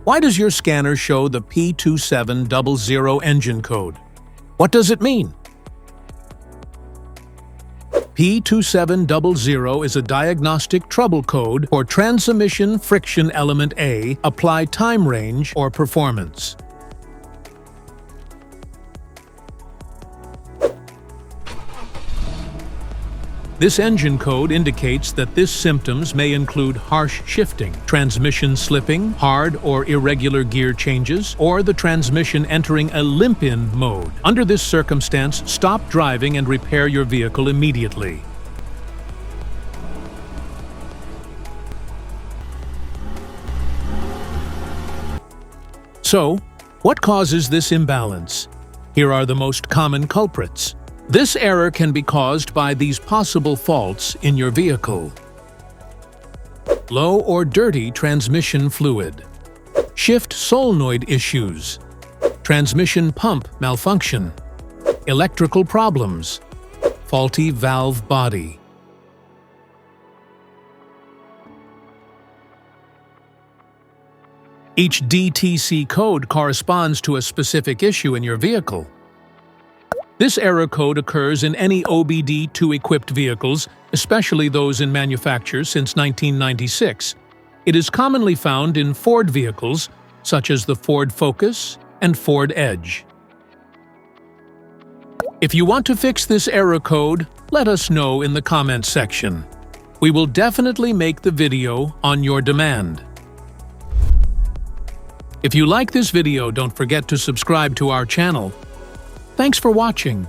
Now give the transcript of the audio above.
Why does your scanner show the P2700 engine code? What does it mean? P2700 is a diagnostic trouble code for transmission friction element A, apply time range or performance. This engine code indicates that these symptoms may include harsh shifting, transmission slipping, hard or irregular gear changes, or the transmission entering a limp-in mode. Under this circumstance, stop driving and repair your vehicle immediately. So, what causes this imbalance? Here are the most common culprits. This error can be caused by these possible faults in your vehicle. Low or dirty transmission fluid. Shift solenoid issues. Transmission pump malfunction. Electrical problems. Faulty valve body. Each DTC code corresponds to a specific issue in your vehicle. This error code occurs in any OBD2 equipped vehicles, especially those in manufacture since 1996. It is commonly found in Ford vehicles, such as the Ford Focus and Ford Edge. If you want to fix this error code, let us know in the comments section. We will definitely make the video on your demand. If you like this video, don't forget to subscribe to our channel. Thanks for watching.